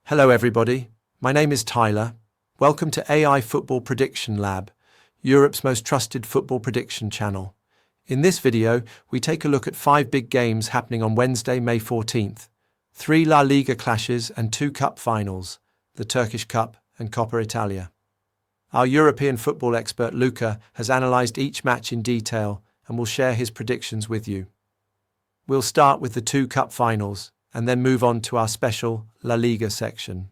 Hello everybody, my name is Tyler. Welcome to AI Football Prediction Lab, Europe's most trusted football prediction channel. In this video, we take a look at 5 big games happening on Wednesday, May 14th. 3 La Liga clashes and 2 cup finals, the Turkish Cup and Coppa Italia. Our European football expert Luca has analysed each match in detail and will share his predictions with you. We'll start with the 2 cup finals and then move on to our special La Liga section.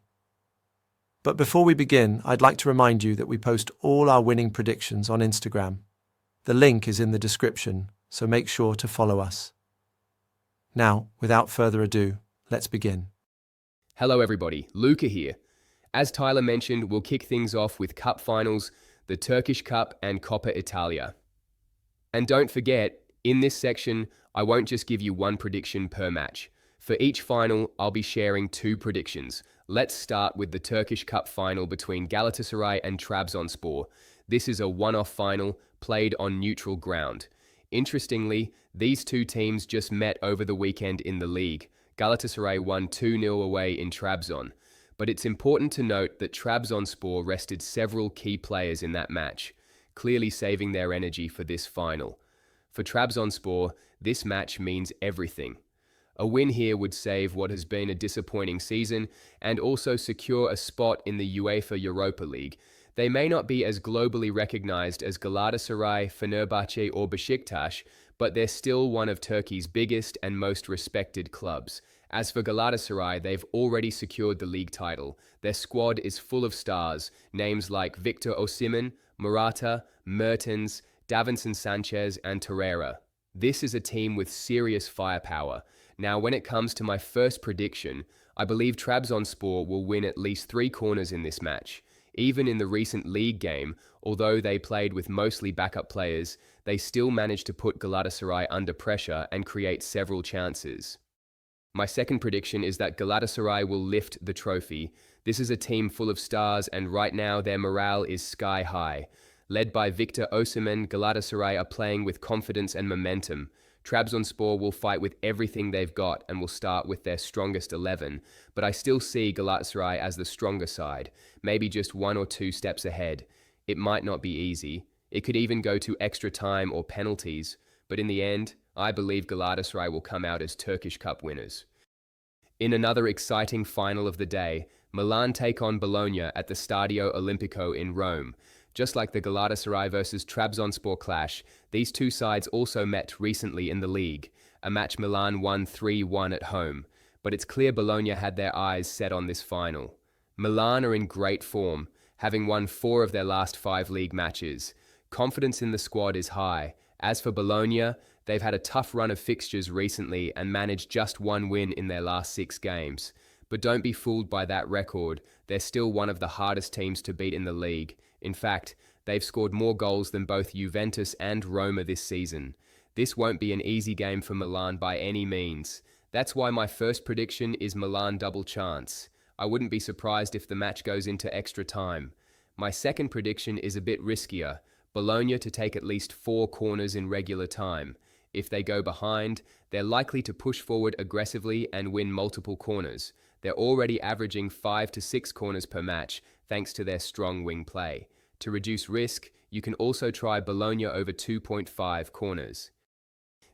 But before we begin, I'd like to remind you that we post all our winning predictions on Instagram. The link is in the description, so make sure to follow us. Now, without further ado, let's begin. Hello everybody, Luca here. As Tyler mentioned, we'll kick things off with cup finals, the Turkish Cup and Coppa Italia. And don't forget, in this section, I won't just give you one prediction per match. For each final, I'll be sharing 2 predictions. Let's start with the Turkish Cup Final between Galatasaray and Trabzonspor. This is a one-off final played on neutral ground. Interestingly, these 2 teams just met over the weekend in the league. Galatasaray won 2-0 away in Trabzon. But it's important to note that Trabzonspor rested several key players in that match, clearly saving their energy for this final. For Trabzonspor, this match means everything. A win here would save what has been a disappointing season and also secure a spot in the UEFA Europa League. They may not be as globally recognized as Galatasaray, Fenerbahce or Beşiktaş, but they're still one of Turkey's biggest and most respected clubs. As for Galatasaray, they've already secured the league title. Their squad is full of stars, names like Victor Osimhen, Morata, Mertens, Davinson Sanchez and Torreira. This is a team with serious firepower. Now, when it comes to my first prediction, I believe Trabzonspor will win at least 3 corners in this match. Even in the recent league game, although they played with mostly backup players, they still managed to put Galatasaray under pressure and create several chances. My second prediction is that Galatasaray will lift the trophy. This is a team full of stars and right now their morale is sky high. Led by Victor Osimhen, Galatasaray are playing with confidence and momentum. Trabzonspor will fight with everything they've got and will start with their strongest 11, but I still see Galatasaray as the stronger side, maybe just 1 or 2 steps ahead. It might not be easy. It could even go to extra time or penalties, but in the end, I believe Galatasaray will come out as Turkish Cup winners. In another exciting final of the day, Milan take on Bologna at the Stadio Olimpico in Rome. Just like the Galatasaray versus Trabzonspor clash, these 2 sides also met recently in the league, a match Milan won 3-1 at home, but it's clear Bologna had their eyes set on this final. Milan are in great form, having won 4 of their last 5 league matches. Confidence in the squad is high. As for Bologna, they've had a tough run of fixtures recently and managed just 1 win in their last 6 games. But don't be fooled by that record, they're still one of the hardest teams to beat in the league. In fact, they've scored more goals than both Juventus and Roma this season. This won't be an easy game for Milan by any means. That's why my first prediction is Milan double chance. I wouldn't be surprised if the match goes into extra time. My second prediction is a bit riskier. Bologna to take at least 4 corners in regular time. If they go behind, they're likely to push forward aggressively and win multiple corners. They're already averaging 5 to 6 corners per match, thanks to their strong wing play. To reduce risk, you can also try Bologna over 2.5 corners.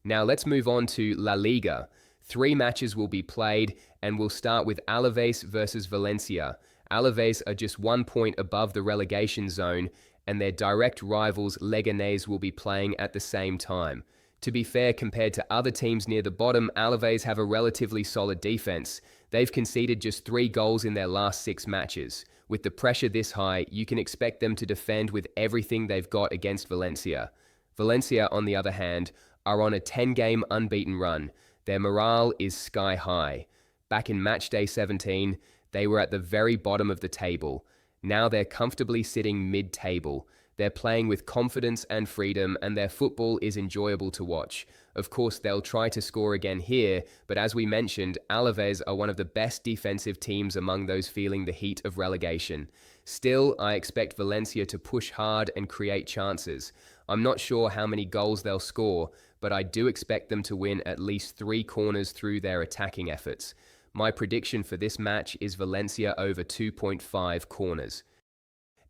Now let's move on to La Liga. 3 matches will be played, and we'll start with Alavés versus Valencia. Alavés are just 1 point above the relegation zone, and their direct rivals Leganés will be playing at the same time. To be fair, compared to other teams near the bottom, Alavés have a relatively solid defense. They've conceded just 3 goals in their last 6 matches. With the pressure this high, you can expect them to defend with everything they've got against Valencia. Valencia, on the other hand, are on a 10-game unbeaten run. Their morale is sky high. Back in matchday 17, they were at the very bottom of the table. Now they're comfortably sitting mid-table. They're playing with confidence and freedom, and their football is enjoyable to watch. Of course, they'll try to score again here, but as we mentioned, Alavés are one of the best defensive teams among those feeling the heat of relegation. Still, I expect Valencia to push hard and create chances. I'm not sure how many goals they'll score, but I do expect them to win at least 3 corners through their attacking efforts. My prediction for this match is Valencia over 2.5 corners.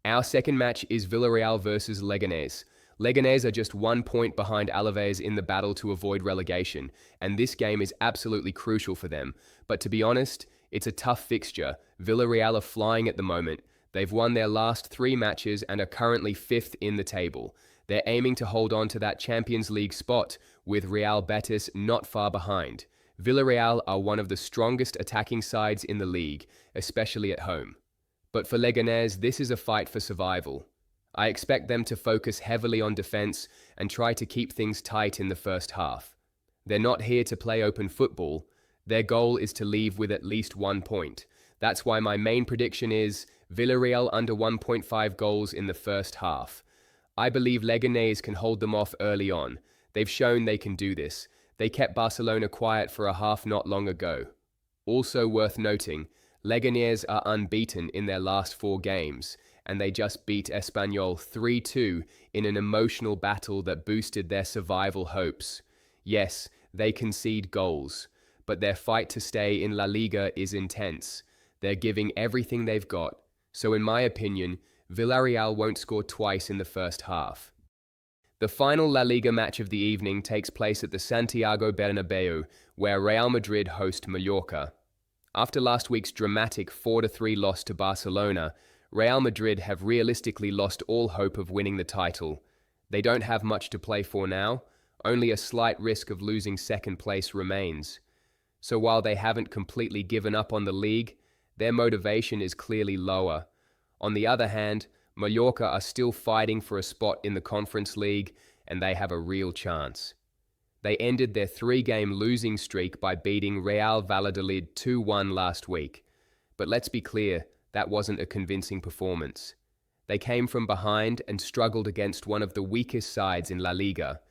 Our second match is Villarreal versus Leganés. Leganés are just 1 point behind Alavés in the battle to avoid relegation, and this game is absolutely crucial for them. But to be honest, it's a tough fixture. Villarreal are flying at the moment. They've won their last 3 matches and are currently 5th in the table. They're aiming to hold on to that Champions League spot, with Real Betis not far behind. Villarreal are one of the strongest attacking sides in the league, especially at home. But for Leganés, this is a fight for survival. I expect them to focus heavily on defense and try to keep things tight in the first half. They're not here to play open football. Their goal is to leave with at least 1 point. That's why my main prediction is Villarreal under 1.5 goals in the first half. I believe Leganés can hold them off early on. They've shown they can do this. They kept Barcelona quiet for a half not long ago. Also worth noting, Leganés are unbeaten in their last 4 games, and they just beat Espanyol 3-2 in an emotional battle that boosted their survival hopes. Yes, they concede goals, but their fight to stay in La Liga is intense. They're giving everything they've got, so in my opinion, Villarreal won't score twice in the first half. The final La Liga match of the evening takes place at the Santiago Bernabéu, where Real Madrid host Mallorca. After last week's dramatic 4-3 loss to Barcelona, Real Madrid have realistically lost all hope of winning the title. They don't have much to play for now, only a slight risk of losing second place remains. So while they haven't completely given up on the league, their motivation is clearly lower. On the other hand, Mallorca are still fighting for a spot in the Conference League, and they have a real chance. They ended their 3-game losing streak by beating Real Valladolid 2-1 last week. But let's be clear, that wasn't a convincing performance. They came from behind and struggled against one of the weakest sides in La Liga.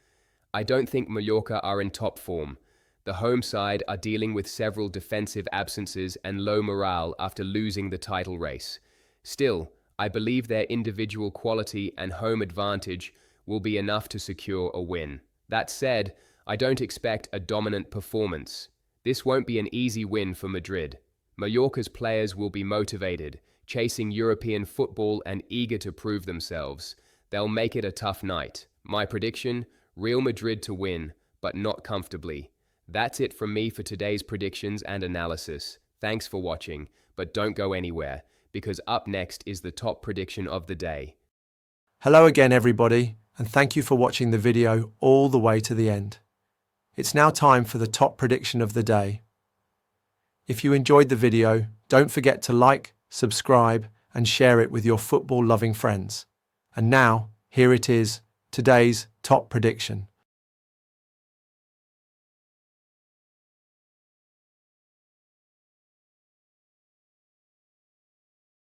I don't think Mallorca are in top form. The home side are dealing with several defensive absences and low morale after losing the title race. Still, I believe their individual quality and home advantage will be enough to secure a win. That said, I don't expect a dominant performance. This won't be an easy win for Madrid. Mallorca's players will be motivated, chasing European football and eager to prove themselves. They'll make it a tough night. My prediction, Real Madrid to win, but not comfortably. That's it from me for today's predictions and analysis. Thanks for watching, but don't go anywhere, because up next is the top prediction of the day. Hello again, everybody, and thank you for watching the video all the way to the end. It's now time for the top prediction of the day. If you enjoyed the video, don't forget to like, subscribe, and share it with your football-loving friends. And now, here it is, today's top prediction.